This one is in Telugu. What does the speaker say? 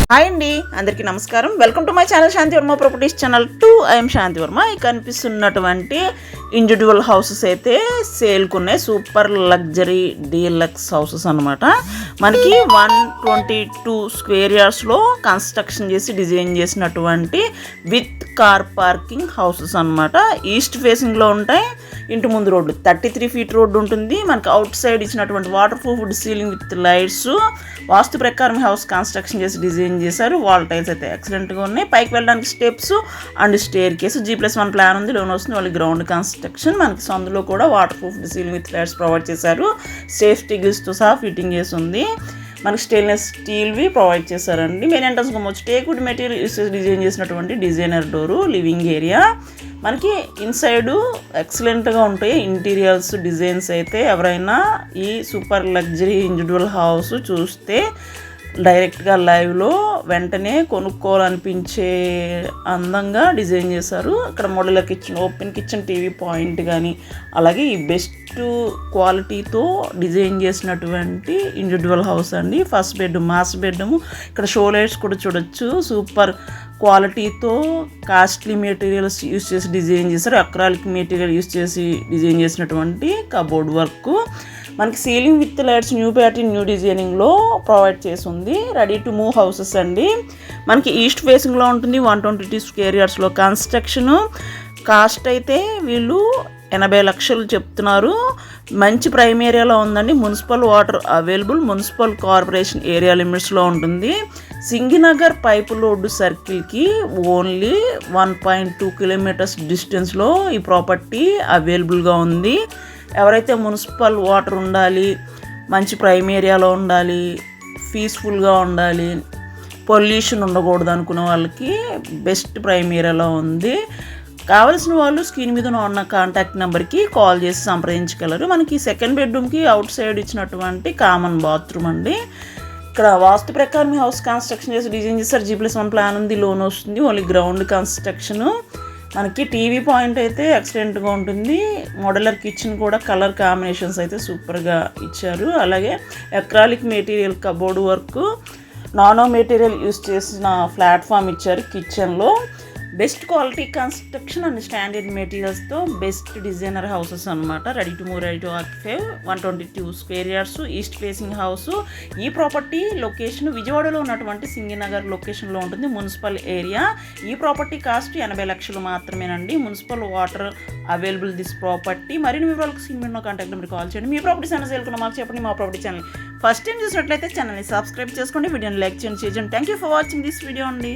హాయ్ అండి, అందరికీ నమస్కారం. Welcome to my channel Shanti Varma properties channel 2. I'm Shanti Varma. ఈ కనిపిస్తున్నటువంటి ఇండివిజువల్ హౌసెస్ అయితే సేల్కున్నాయి. సూపర్ లగ్జరీ డీలక్స్ హౌసెస్ అనమాట. మనకి 122 స్క్వేర్ యార్డ్స్లో కన్స్ట్రక్షన్ చేసి డిజైన్ చేసినటువంటి విత్ కార్ పార్కింగ్ హౌసెస్ అనమాట. ఈస్ట్ ఫేసింగ్లో ఉంటాయి. ఇంటి ముందు రోడ్డు 33 ఫీట్ రోడ్డు ఉంటుంది. మనకి అవుట్ సైడ్ ఇచ్చినటువంటి waterproof ceiling with lights, vastu ప్రకారం హౌస్ కన్స్ట్రక్షన్ చేసి డిజైన్ చేశారు. వాల్ టైల్స్ అయితే ఎక్సలెంట్గా ఉన్నాయి. పైకి వెళ్ళడానికి steps and staircase. G+1 plan ఉంది. లోన్ వస్తుంది. వాళ్ళకి గ్రౌండ్ కన్స్ట్రక్షన్. మనకి అందులో కూడా waterproof ceiling with lights provide చేశారు. సేఫ్టీ గిల్స్తో సహా ఫిట్టింగ్ చేసి ఉంది. మనకి స్టెయిన్లెస్ స్టీల్వి ప్రొవైడ్ చేశారండి. మెయిన్ ఎంట్రన్స్ వచ్చి టేక్వుడ్ మెటీరియల్ యూస్ చేసి డిజైన్ చేసినటువంటి డిజైనర్ డోరు. లివింగ్ ఏరియా మనకి ఇన్సైడ్ ఎక్సలెంట్గా ఉంటాయి. ఇంటీరియర్స్ డిజైన్స్ అయితే ఎవరైనా ఈ సూపర్ లగ్జరీ ఇండివిజువల్ హౌస్ చూస్తే డైరెక్ట్గా లైవ్లో వెంటనే కొనుక్కోవాలనిపించే అందంగా డిజైన్ చేశారు. ఇక్కడ modular kitchen, open kitchen, TV point కానీ, అలాగే ఈ బెస్ట్ క్వాలిటీతో డిజైన్ చేసినటువంటి ఇండివిజువల్ హౌస్ అండి. First bedroom, master bedroom. ఇక్కడ షో లైట్స్ కూడా చూడొచ్చు. సూపర్ క్వాలిటీతో కాస్ట్లీ మెటీరియల్స్ యూస్ చేసి డిజైన్ చేశారు. అక్రాలిక్ మెటీరియల్ యూస్ చేసి డిజైన్ చేసినటువంటి కబోర్డ్ వర్క్. మనకి ceiling with lights new pattern new డిజైనింగ్లో ప్రొవైడ్ చేసి ఉంది. రెడీ టు మూవ్ హౌసెస్ అండి. మనకి ఈస్ట్ ఫేసింగ్లో ఉంటుంది. 122 స్క్వేర్ యార్డ్స్లో కన్స్ట్రక్షను. కాస్ట్ అయితే వీళ్ళు 80 లక్షలు చెప్తున్నారు. మంచి ప్రైమ్ ఏరియాలో ఉందండి. Municipal water available. Municipal corporation area లిమిట్స్లో ఉంటుంది. సింగినగర్ పైపు రోడ్డు సర్కిల్కి ఓన్లీ 1.2 కిలోమీటర్స్ డిస్టెన్స్లో ఈ ప్రాపర్టీ అవైలబుల్గా ఉంది. ఎవరైతే మున్సిపల్ వాటర్ ఉండాలి, మంచి ప్రైమ్ ఏరియాలో ఉండాలి, పీస్ఫుల్గా ఉండాలి, పొల్యూషన్ ఉండకూడదు అనుకునే వాళ్ళకి బెస్ట్ ప్రైమ్ ఏరియాలో ఉంది. కావాల్సిన వాళ్ళు స్క్రీన్ మీద ఉన్న కాంటాక్ట్ నెంబర్కి కాల్ చేసి సంప్రదించగలరు. మనకి సెకండ్ బెడ్రూమ్కి అవుట్ సైడ్ ఇచ్చినటువంటి కామన్ బాత్రూమ్ అండి. ఇక్కడ వాస్తు ప్రకారం హౌస్ కన్స్ట్రక్షన్ చేసి డిజైన్ చేస్తారు. G+1 ప్లాన్ ఉంది. లోన్ వస్తుంది. Only ground construction. మనకి టీవీ పాయింట్ అయితే ఎక్సలెంట్గా ఉంటుంది. మోడలర్ కిచెన్ కూడా కలర్ కాంబినేషన్స్ అయితే సూపర్గా ఇచ్చారు. అలాగే acrylic material cupboard work, nano material use చేసిన ప్లాట్ఫామ్ ఇచ్చారు కిచెన్లో. Best quality construction and standard మెటీరియల్స్తో బెస్ట్ డిజైనర్ హౌసెస్ అనమాట. Ready to move, ready to occupy. 122 square yards east facing house. ఈ ప్రాపర్టీ లొకేషన్ విజయవాడలో ఉన్నటువంటి సింగినగర్ లొకేషన్లో ఉంటుంది. Municipal area. ఈ ప్రాపర్టీ కాస్ట్ 80 లక్షలు మాత్రమేనండి. Municipal water available this property. మరిన్ని వివరాలకు స్క్రీన్ కాంటాక్ట్ నెంబర్ కాల్ చేయండి. మీ ప్రాపర్టీ ఛానల్ సేల్కున్న మాకు చెప్పండి. మా ప్రాపర్టీ ఛానల్ ఫస్ట్ టైం చూసినట్లయితే ఛానల్ని సబ్స్క్రైబ్ చేసుకోండి. వీడియోని లైక్ చేయండి. Thank you for watching this video అండి.